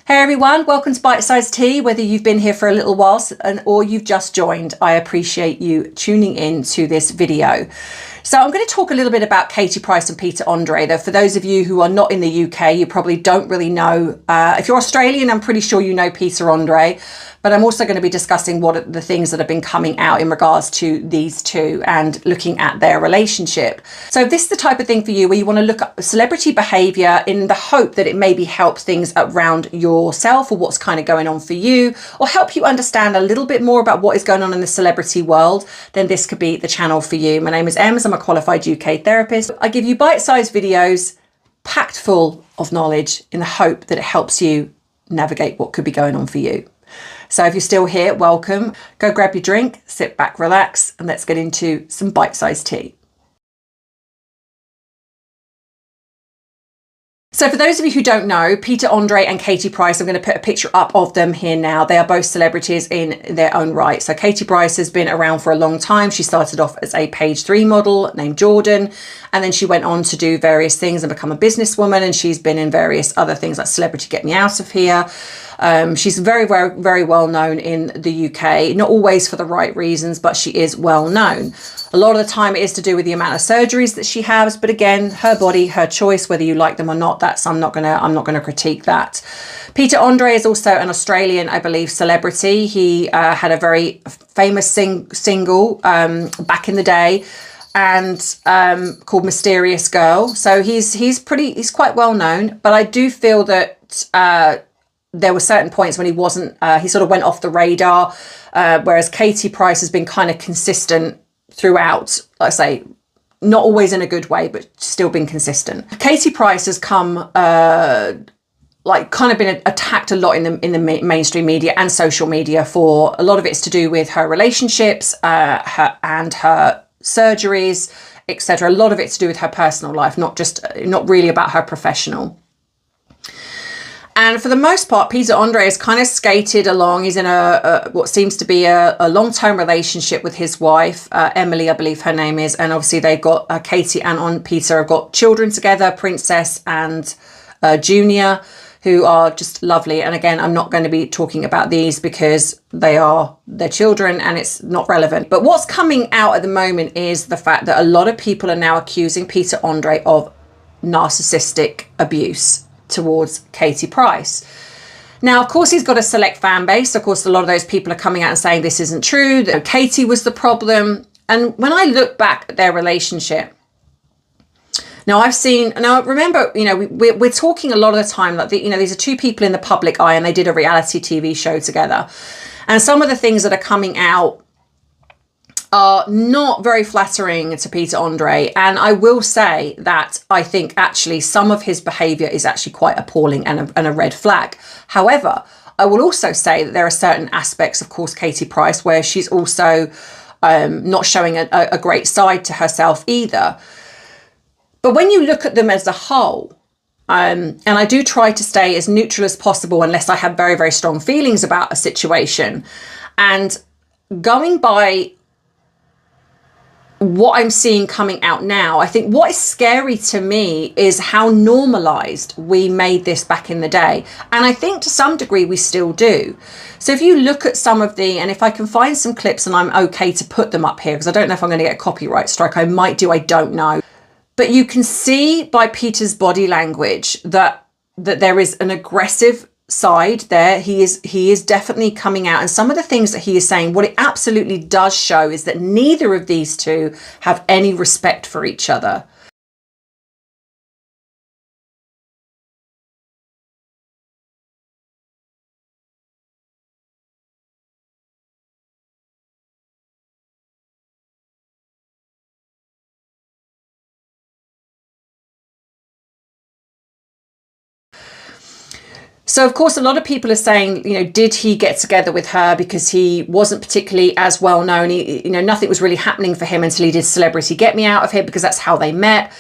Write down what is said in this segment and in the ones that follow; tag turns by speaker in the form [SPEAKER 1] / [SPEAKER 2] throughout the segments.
[SPEAKER 1] Hey everyone, welcome to BITESIZE Tea. Whether you've been here for a little while or you've just joined, I appreciate you tuning in to this video. So I'm going to talk a little bit about Katie Price and Peter Andre. Though for those of you who are not in the UK, you probably don't really know. If you're Australian, I'm pretty sure you know Peter Andre. But I'm also going to be discussing what are the things that have been coming out in regards to these two and looking at their relationship. So if this is the type of thing for you where you want to look at celebrity behavior in the hope that it maybe helps things around yourself or what's kind of going on for you, or help you understand a little bit more about what is going on in the celebrity world, then this could be the channel for you. My name is Ems. I'm a qualified UK therapist. I give you bite-sized videos packed full of knowledge in the hope that it helps you navigate what could be going on for you. So if you're still here, welcome. Go grab your drink, sit back, relax, and let's get into some bite-sized tea. So for those of you who don't know, Peter Andre and Katie Price, I'm going to put a picture up of them here now. They are both celebrities in their own right. So Katie Price has been around for a long time. She started off as a page 3 model named Jordan, and then she went on to do various things and become a businesswoman, and she's been in various other things like Celebrity Get Me Out of Here. She's very well known in the UK, not always for the right reasons, but she is well known. A lot of the time it is to do with the amount of surgeries that she has, but again, her body, her choice, whether you like them or not, I'm not gonna critique that. Peter Andre is also an Australian, I believe, celebrity. He had a very famous single back in the day, and called Mysterious Girl. So he's quite well known, but I do feel that there were certain points when he wasn't, he sort of went off the radar, whereas Katie Price has been kind of consistent throughout, like I say, not always in a good way, but still been consistent. Katie Price has come, kind of been attacked a lot in the mainstream media and social media for a lot of it's to do with her relationships, her surgeries, etc. A lot of it's to do with her personal life, not really about her professional. And for the most part, Peter Andre has kind of skated along. He's in what seems to be a long-term relationship with his wife, Emily, I believe her name is. And obviously they've got, Katie and Peter have got children together, Princess and Junior, who are just lovely. And again, I'm not going to be talking about these because they are their children and it's not relevant. But what's coming out at the moment is the fact that a lot of people are now accusing Peter Andre of narcissistic abuse towards Katie Price. Now, of course, he's got a select fan base. Of course, a lot of those people are coming out and saying this isn't true, that Katie was the problem. And when I look back at their relationship, now remember, we're talking a lot of the time that, these are two people in the public eye and they did a reality TV show together. And some of the things that are coming out are not very flattering to Peter Andre. And I will say that I think actually some of his behavior is actually quite appalling and a red flag. However, I will also say that there are certain aspects, of course, Katie Price, where she's also not showing a great side to herself either. But when you look at them as a whole, and I do try to stay as neutral as possible unless I have very strong feelings about a situation, and going by what I'm seeing coming out now, I think what is scary to me is how normalized we made this back in the day. And I think to some degree we still do. So if you look at some of and if I can find some clips and I'm okay to put them up here, because I don't know if I'm going to get a copyright strike. I might do, I don't know. But you can see by Peter's body language that there is an aggressive side there. He is definitely coming out, and some of the things that he is saying, what it absolutely does show is that neither of these two have any respect for each other. So, of course, a lot of people are saying, did he get together with her because he wasn't particularly as well known? Nothing was really happening for him until he did Celebrity Get Me Out of Here, because that's how they met.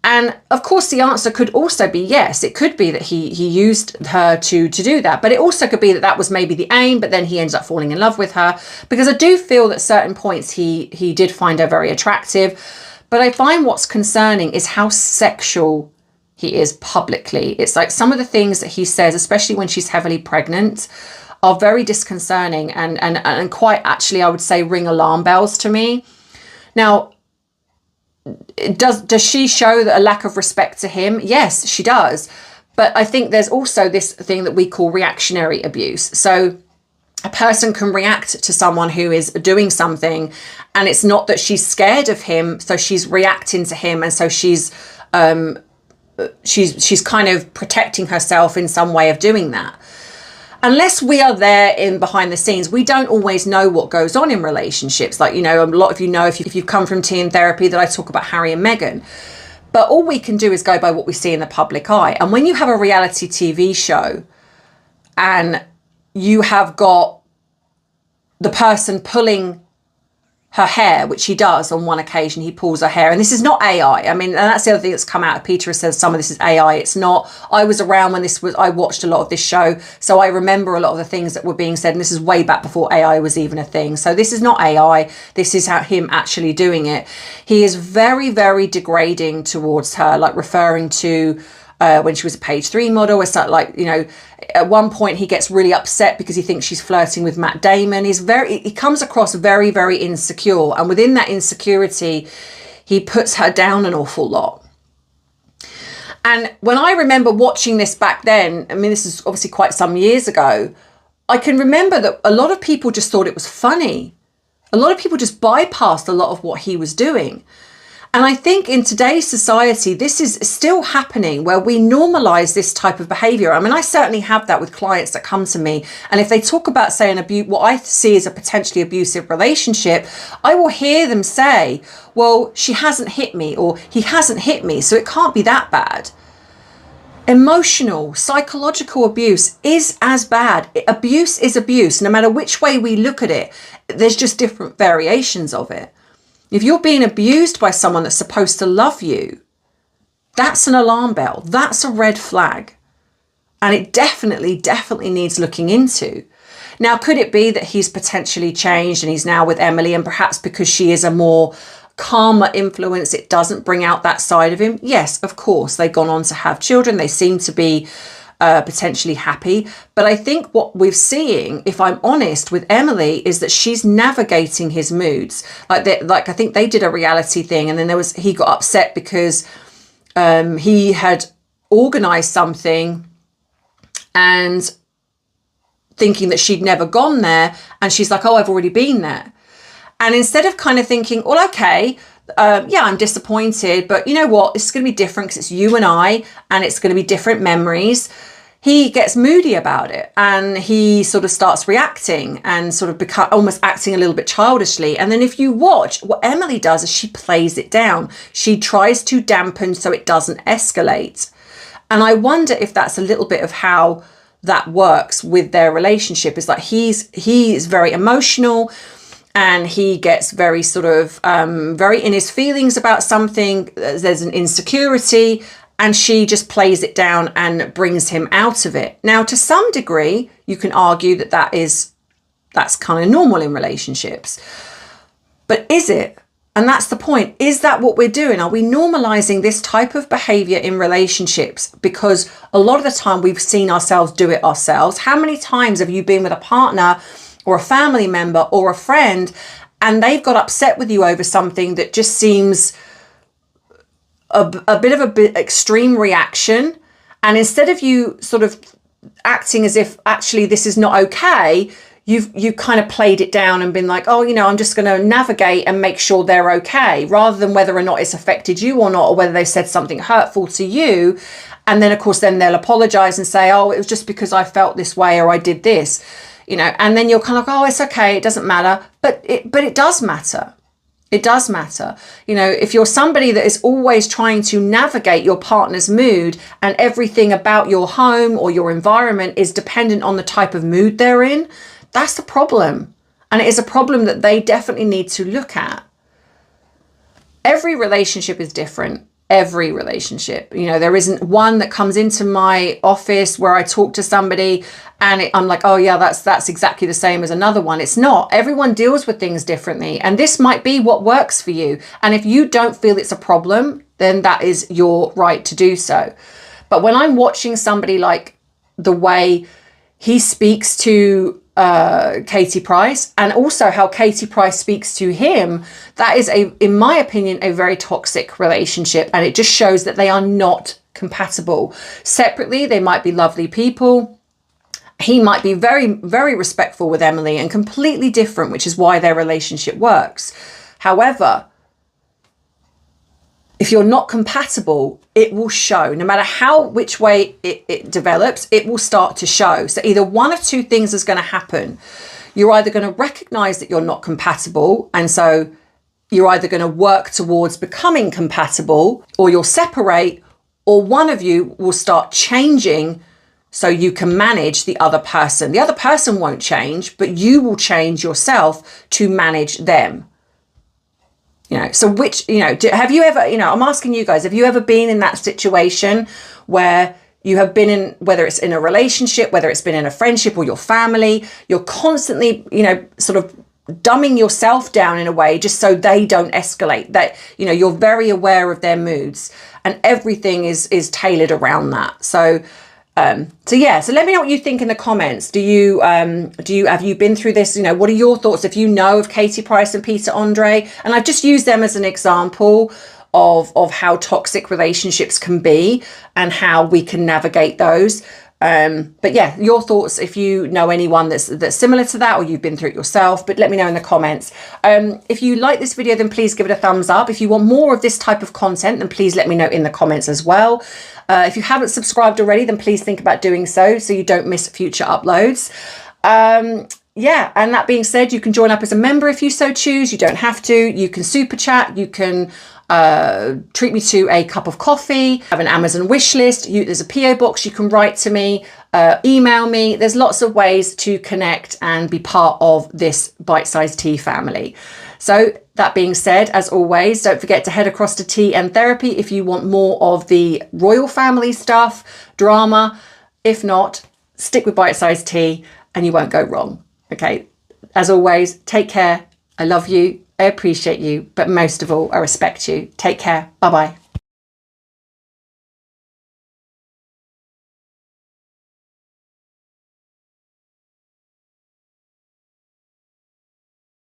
[SPEAKER 1] And of course, the answer could also be yes. It could be that he used her to do that. But it also could be that was maybe the aim, but then he ends up falling in love with her. Because I do feel that at certain points he did find her very attractive. But I find what's concerning is how sexual he is publicly. It's like some of the things that he says, especially when she's heavily pregnant, are very disconcerting and quite actually, I would say, ring alarm bells to me. Now, does she show a lack of respect to him? Yes, she does. But I think there's also this thing that we call reactionary abuse. So a person can react to someone who is doing something, and it's not that she's scared of him, so she's reacting to him, and so she's kind of protecting herself in some way of doing that. Unless we are there in behind the scenes, we don't always know what goes on in relationships. Like, you know, a lot of you know, if you've come from tea and therapy, that I talk about Harry and Meghan. But all we can do is go by what we see in the public eye. And when you have a reality TV show and you have got the person pulling her hair, which he does on one occasion, he pulls her hair, and this is not AI. I mean, and that's the other thing that's come out. Peter says some of this is AI. It's not. I was around when I watched a lot of this show, so I remember a lot of the things that were being said, and this is way back before AI was even a thing. So this is not AI. This is him actually doing it. He is very, very degrading towards her, like referring to when she was a page 3 model. It's like, you know, at one point he gets really upset because he thinks she's flirting with Matt Damon. He comes across very, very insecure. And within that insecurity, he puts her down an awful lot. And when I remember watching this back then, I mean, this is obviously quite some years ago, I can remember that a lot of people just thought it was funny. A lot of people just bypassed a lot of what he was doing. And I think in today's society, this is still happening where we normalize this type of behavior. I mean, I certainly have that with clients that come to me. And if they talk about, say, what I see as a potentially abusive relationship, I will hear them say, well, she hasn't hit me, or he hasn't hit me, so it can't be that bad. Emotional, psychological abuse is as bad. Abuse is abuse. No matter which way we look at it, there's just different variations of it. If you're being abused by someone that's supposed to love you, that's an alarm bell. That's a red flag. And it definitely needs looking into. Now, could it be that he's potentially changed and he's now with Emily, and perhaps because she is a more calmer influence, it doesn't bring out that side of him? Yes, of course. They've gone on to have children. They seem to be potentially happy. But I think what we're seeing, if I'm honest, with Emily is that she's navigating his moods. Like I think they did a reality thing, and then he got upset because he had organized something and thinking that she'd never gone there, and she's like, oh, I've already been there. And instead of kind of thinking, well, okay, yeah, I'm disappointed, but you know what? This is going to be different because it's you and I, and it's going to be different memories. He gets moody about it, and he sort of starts reacting and sort of almost acting a little bit childishly. And then if you watch, what Emily does is she plays it down. She tries to dampen so it doesn't escalate. And I wonder if that's a little bit of how that works with their relationship. Is like he is very emotional, and he gets very sort of very in his feelings about something. There's an insecurity, and she just plays it down and brings him out of it. Now, to some degree, you can argue that that's kind of normal in relationships. But is it? And that's the point. Is that what we're doing? Are we normalizing this type of behavior in relationships? Because a lot of the time we've seen ourselves do it ourselves. How many times have you been with a partner or a family member or a friend, and they've got upset with you over something that just seems a bit of a extreme reaction, and instead of you sort of acting as if actually this is not okay, you kind of played it down and been like, oh, you know, I'm just going to navigate and make sure they're okay, rather than whether or not it's affected you or not, or whether they said something hurtful to you. And then of course then they'll apologize and say, oh, it was just because I felt this way, or I did this, you know, and then you're kind of like, oh, it's okay, it doesn't matter. But it does matter. It does matter. You know, if you're somebody that is always trying to navigate your partner's mood, and everything about your home or your environment is dependent on the type of mood they're in, that's the problem. And it is a problem that they definitely need to look at. Every relationship is different. every relationship. You know, there isn't one that comes into my office where I talk to somebody and I'm like, oh yeah, that's exactly the same as another one. It's not. Everyone deals with things differently, and this might be what works for you. And if you don't feel it's a problem, then that is your right to do so. But when I'm watching somebody, like the way he speaks to Katie Price, and also how Katie Price speaks to him, that is, in my opinion, a very toxic relationship, and it just shows that they are not compatible. Separately, they might be lovely people. He might be very, very respectful with Emily and completely different, which is why their relationship works. However, if you're not compatible, it will show. No matter which way it develops, it will start to show. So either one of two things is going to happen. You're either going to recognize that you're not compatible, and so you're either going to work towards becoming compatible, or you'll separate, or one of you will start changing so you can manage the other person. The other person won't change, but you will change yourself to manage them. You know, so which, you know, have you ever, you know, I'm asking you guys, have you ever been in that situation where you have been in, whether it's in a relationship, whether it's been in a friendship or your family, you're constantly, you know, sort of dumbing yourself down in a way just so they don't escalate, that, you know, you're very aware of their moods and everything is tailored around that. So yeah, so let me know what you think in the comments. Have you been through this? You know, what are your thoughts if you know of Katie Price and Peter Andre? And I've just used them as an example of how toxic relationships can be and how we can navigate those. But yeah, your thoughts if you know anyone that's similar to that, or you've been through it yourself, but let me know in the comments. If you like this video, then please give it a thumbs up. If you want more of this type of content, then please let me know in the comments as well. If you haven't subscribed already, then please think about doing so you don't miss future uploads. Yeah, and that being said, you can join up as a member if you so choose. You don't have to. You can super chat. You can treat me to a cup of coffee. I have an Amazon wish list. There's a PO box you can write to me, email me. There's lots of ways to connect and be part of this bite-sized tea family. So that being said, as always, don't forget to head across to Tea and Therapy if you want more of the royal family stuff, drama. If not, stick with bite-sized tea and you won't go wrong. Okay, as always, take care. I love you. I appreciate you. But most of all, I respect you. Take care. Bye-bye.